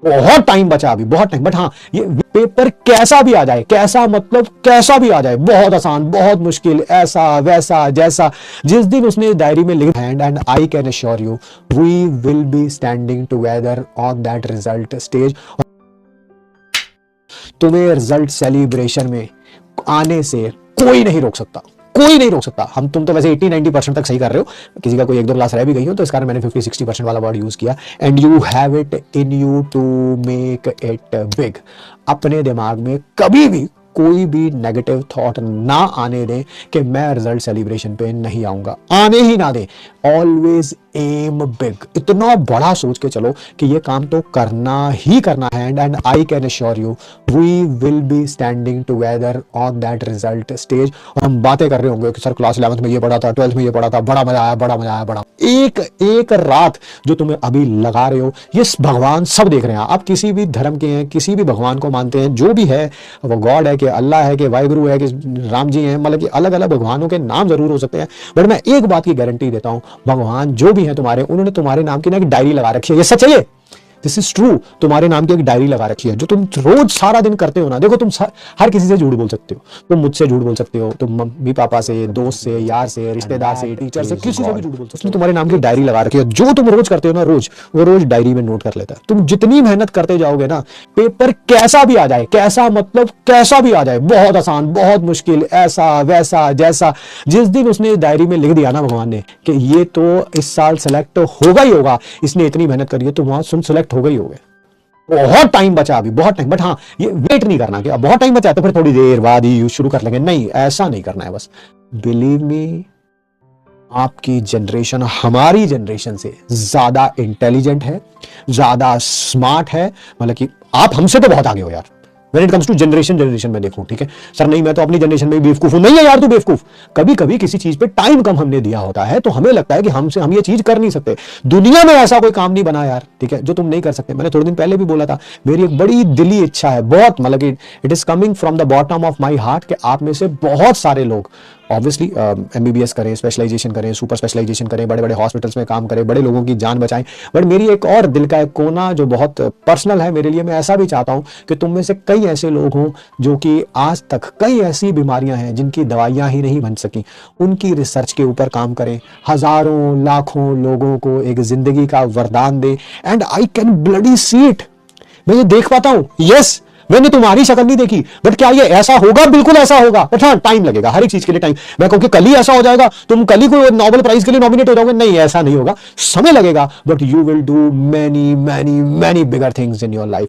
बहुत टाइम बचा अभी, बहुत टाइम। बट हाँ, ये पेपर कैसा भी आ जाए, कैसा मतलब कैसा भी आ जाए, बहुत आसान, बहुत मुश्किल, ऐसा वैसा जैसा, जिस दिन उसने डायरी में लिखा and I can assure you we will be standing together on that result stage. तुम्हें रिजल्ट सेलिब्रेशन में आने से कोई नहीं रोक सकता, कोई नहीं रोक सकता। तुम तो वैसे 80-90% तक सही कर रहे हो, किसी का कोई 1-2 क्लास रह भी गई हो तो इस कारण मैंने 50-60% वाला वर्ड यूज किया। And you have it in you to make it big. अपने दिमाग में कभी भी कोई भी नेगेटिव थॉट ना आने दें कि मैं रिजल्ट सेलिब्रेशन पे नहीं आऊंगा, आने ही ना दें। ऑलवेज एम बिग, इतना बड़ा सोच के चलो कि ये काम तो करना ही करना है। And I can assure you we will be standing together on that result stage. और हम बातें कर रहे होंगे कि सर क्लास 11th में ये पढ़ा था, 12th में ये पढ़ा था, बड़ा मजा आया, बड़ा मजा आया, बड़ा। एक रात जो तुम्हें अभी लगा रहे हो, ये भगवान सब देख रहे हैं। आप किसी भी धर्म के हैं, किसी भी भगवान को मानते हैं, जो भी है, वो गॉड है कि अल्लाह है कि वाहिगुरु है कि राम जी हैं, मतलब कि अलग अलग भगवानों के नाम जरूर हो सकते हैं, बट मैं एक बात की गारंटी देता हूं, भगवान जो भी है तुम्हारे, उन्होंने तुम्हारे नाम की ना एक डायरी लगा रखी है। ये सच है, ये दिस इज ट्रू। तुम्हारे नाम की एक डायरी लगा रखी है जो तुम रोज सारा दिन करते हो ना। देखो, तुम हर किसी से झूठ बोल सकते हो, तुम मुझसे झूठ बोल सकते हो, तुम मम्मी पापा से, दोस्त से, यार से, रिश्तेदार से, टीचर से, किसी से भी झूठ बोल सकते हो। तुम्हारे नाम की डायरी लगा रखी है, जो तुम रोज करते हो ना, रोज वो रोज डायरी में नोट कर लेता है। तुम जितनी मेहनत करते जाओगे ना, पेपर कैसा भी आ जाए, कैसा मतलब कैसा भी आ जाए, बहुत आसान, बहुत मुश्किल, ऐसा वैसा जैसा, जिस दिन उसने डायरी में लिख दिया ना भगवान ने कि ये तो इस साल सेलेक्ट होगा ही होगा, इसने इतनी मेहनत करी है, तो वहां सुन सेलेक्ट हो गई होगे। बहुत टाइम बचा अभी, बहुत टाइम। बट हाँ, ये वेट नहीं करना कि अब बहुत टाइम बचा है तो फिर थोड़ी देर बाद ही शुरू कर लेंगे, नहीं, ऐसा नहीं करना है। बस बिलीव मी, आपकी जनरेशन हमारी जनरेशन से ज्यादा इंटेलिजेंट है, ज्यादा स्मार्ट है। मतलब कि आप हमसे तो बहुत आगे हो यार, When it comes to generation में देखूं, ठीक है सर, नहीं मैं तो अपनी जनरेशन में बेवकूफ हूं। नहीं है यार, तू बेवकूफ। कभी कभी किसी चीज पे टाइम कम हमने दिया होता है तो हमें लगता है कि हम ये चीज कर नहीं सकते। दुनिया में ऐसा कोई काम नहीं बना यार, ठीक है, जो तुम नहीं कर सकते। मैंने थोड़े दिन पहले भी बोला था, मेरी एक बड़ी दिली इच्छा है, बहुत, मतलब कि it is coming from the bottom of my heart, कि आप में से बहुत सारे लोग ऑब्वियसली MBBS करें, स्पेशलाइजेशन करें, सुपर स्पेशलाइजेशन करें, बड़े बड़े हॉस्पिटल्स में काम करें, बड़े लोगों की जान बचाएं। बट मेरी एक और दिल का एक कोना जो बहुत पर्सनल है मेरे लिए, मैं ऐसा भी चाहता हूं कि तुम में से कई ऐसे लोग हों जो कि आज तक कई ऐसी बीमारियां हैं जिनकी दवाइयां ही नहीं बन सकी, उनकी रिसर्च के ऊपर काम करें, हजारों लाखों लोगों को एक जिंदगी का वरदान दे। And I can bloody see it, मैं ये देख पाता हूं। यस, मैंने तुम्हारी शक्ल नहीं देखी, बट क्या ये ऐसा होगा? बिल्कुल ऐसा होगा, बट हाँ, टाइम लगेगा, हर एक चीज के लिए टाइम। मैं कहूं कि कल ही ऐसा हो जाएगा, तुम कल ही कोई नोबेल प्राइज के लिए नॉमिनेट हो जाओगे, नहीं, ऐसा नहीं होगा, समय लगेगा, but you will do many many many bigger things in your life.